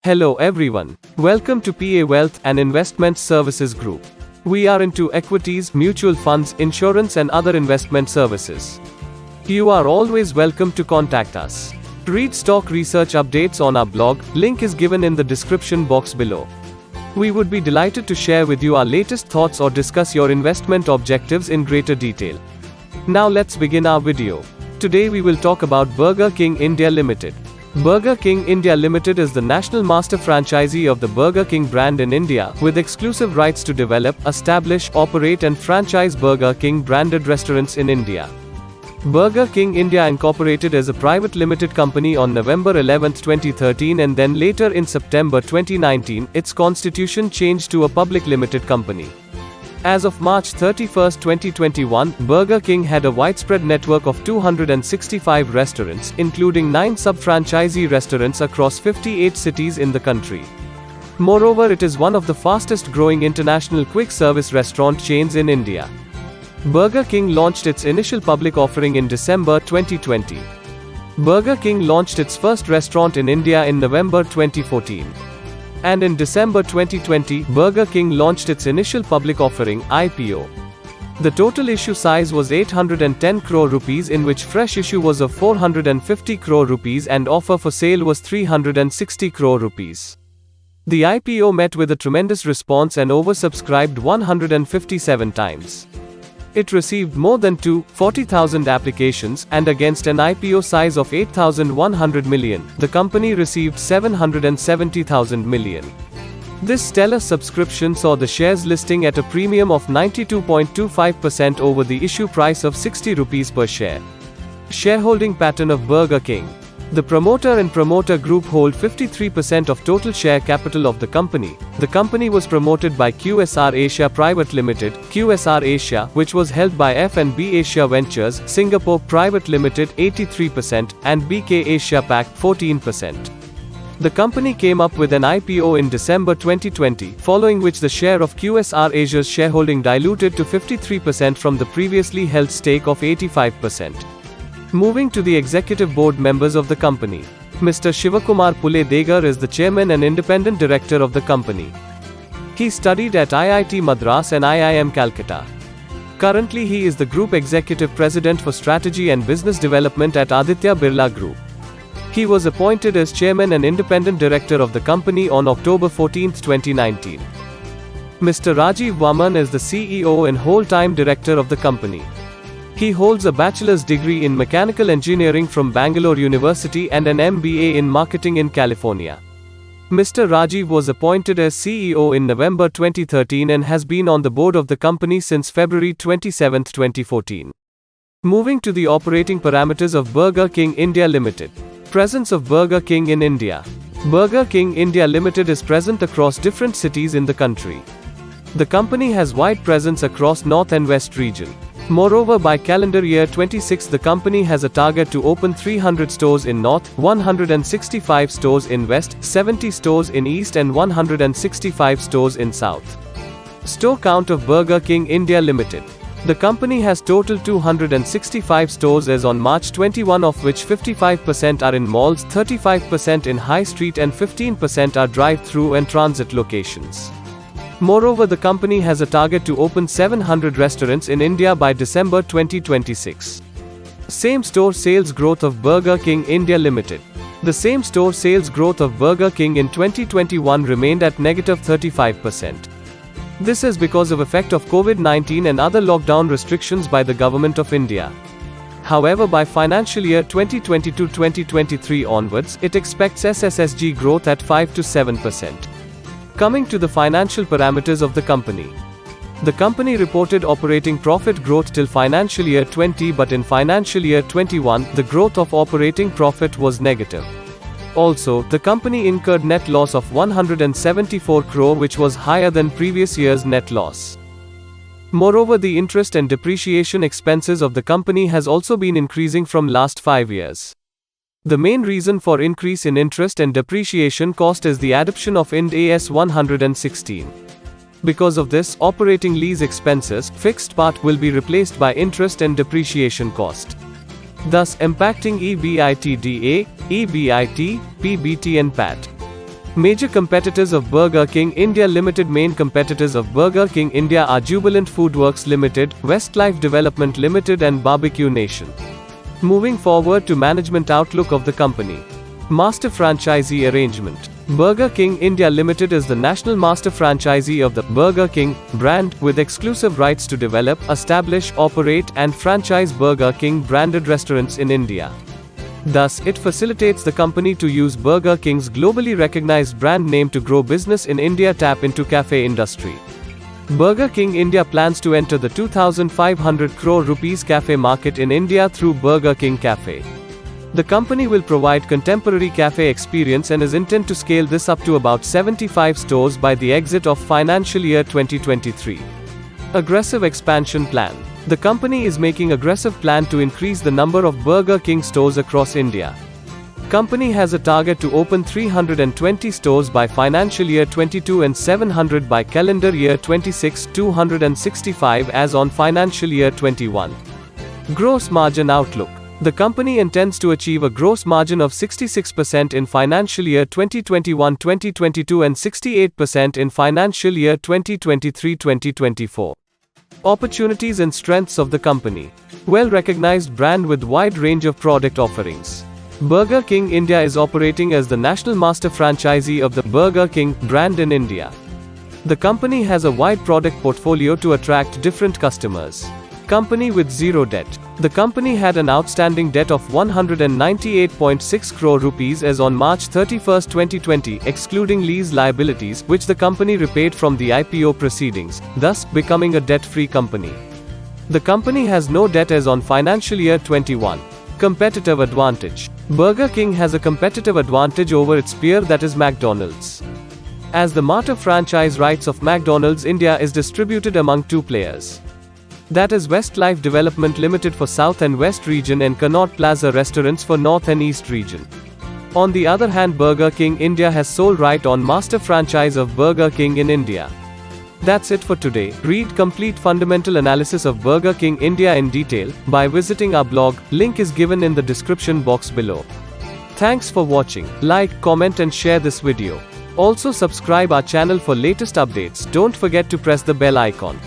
Hello everyone. Welcome to PA Wealth and Investment Services Group. We are into equities, mutual funds, insurance and other investment services. You are always welcome to contact us. Read stock research updates on our blog, link is given in the description box below. We would be delighted to share with you our latest thoughts or discuss your investment objectives in greater detail. Now let's begin our video. Today we will talk about Burger King India Limited. Burger King India Limited is the national master franchisee of the Burger King brand in India, with exclusive rights to develop, establish, operate and franchise Burger King branded restaurants in India. Burger King India Incorporated as a private limited company on November 11, 2013 and then later in September 2019, its constitution changed to a public limited company. As of March 31, 2021, Burger King had a widespread network of 265 restaurants, including 9 sub-franchisee restaurants across 58 cities in the country. Moreover, it is one of the fastest growing international quick service restaurant chains in India. Burger King launched its initial public offering in December 2020. Burger King launched its first restaurant in India in November 2014. And in December 2020, Burger King launched its initial public offering, IPO. The total issue size was 810 crore rupees, in which fresh issue was of 450 crore rupees and offer for sale was 360 crore rupees. The IPO met with a tremendous response and oversubscribed 157 times. It received more than 40,000 applications, and against an IPO size of 8,100 million, the company received 770,000 million. This stellar subscription saw the shares listing at a premium of 92.25% over the issue price of 60 rupees per share. Shareholding pattern of Burger King. The promoter and promoter group hold 53% of total share capital of the company. The company was promoted by QSR Asia Private Limited, QSR Asia, which was held by F&B Asia Ventures, Singapore Private Limited 83%, and BK Asia Pac 14%. The company came up with an IPO in December 2020, following which the share of QSR Asia's shareholding diluted to 53% from the previously held stake of 85%. Moving to the executive board members of the company. Mr. Shivakumar Puledegar is the chairman and independent director of the company. He studied at IIT Madras and IIM Calcutta. Currently he is the group executive president for strategy and business development at Aditya Birla Group. He was appointed as chairman and independent director of the company on October 14, 2019. Mr. Rajiv Vaman is the CEO and whole-time director of the company. He holds a bachelor's degree in mechanical engineering from Bangalore University and an MBA in marketing in California. Mr. Rajiv was appointed as CEO in November 2013 and has been on the board of the company since February 27, 2014. Moving to the operating parameters of Burger King India Limited. Presence of Burger King in India. Burger King India Limited is present across different cities in the country. The company has wide presence across North and West region. Moreover, by calendar year 26, the company has a target to open 300 stores in North, 165 stores in West, 70 stores in East and 165 stores in South. Store count of Burger King India Limited. The company has total 265 stores as on March 21, of which 55% are in malls, 35% in high street and 15% are drive-through and transit locations. Moreover, the company has a target to open 700 restaurants in India by December 2026. Same-store sales growth of Burger King India Limited. The same-store sales growth of Burger King in 2021 remained at -35%. This is because of effect of COVID-19 and other lockdown restrictions by the Government of India. However, by financial year 2022-2023 onwards, it expects SSSG growth at 5 to 7%. Coming to the financial parameters of the company. The company reported operating profit growth till financial year 20, but in financial year 21, the growth of operating profit was negative. Also, the company incurred net loss of 174 crore, which was higher than previous year's net loss. Moreover, the interest and depreciation expenses of the company has also been increasing from last 5 years. The main reason for increase in interest and depreciation cost is the adoption of Ind AS 116. Because of this, operating lease expenses, fixed part, will be replaced by interest and depreciation cost, thus impacting EBITDA, EBIT, PBT and PAT. Major competitors of Burger King India Limited. Main competitors of Burger King India are Jubilant Foodworks Limited, Westlife Development Limited and Barbecue Nation. Moving forward to management outlook of the company. Master franchisee arrangement. Burger King India Limited is the national master franchisee of the Burger King brand, with exclusive rights to develop, establish, operate, and franchise Burger King branded restaurants in India. Thus, it facilitates the company to use Burger King's globally recognized brand name to grow business in India. Tap into cafe industry. Burger King India plans to enter the 2,500 crore rupees cafe market in India through Burger King Cafe. The company will provide contemporary cafe experience and is intent to scale this up to about 75 stores by the exit of financial year 2023. Aggressive expansion plan. The company is making aggressive plan to increase the number of Burger King stores across India. Company has a target to open 320 stores by financial year 22 and 700 by calendar year 26, 265 as on financial year 21. Gross margin outlook. The company intends to achieve a gross margin of 66% in financial year 2021-2022 and 68% in financial year 2023-2024. Opportunities and strengths of the company. Well-recognized brand with wide range of product offerings. Burger King India is operating as the national master franchisee of the Burger King brand in India. The company has a wide product portfolio to attract different customers. Company with zero debt. The company had an outstanding debt of 198.6 crore rupees as on March 31, 2020, excluding lease liabilities, which the company repaid from the IPO proceedings, thus becoming a debt-free company. The company has no debt as on financial year 21. Competitive advantage. Burger King has a competitive advantage over its peer, that is McDonald's. As the master franchise rights of McDonald's India is distributed among two players. That is Westlife Development Limited for South and West region and Connaught Plaza Restaurants for North and East region. On the other hand, Burger King India has sole right on master franchise of Burger King in India. That's it for today. Read complete fundamental analysis of Burger King India in detail by visiting our blog. Link is given in the description box below. Thanks for watching. Like, comment and share this video. Also subscribe our channel for latest updates. Don't forget to press the bell icon.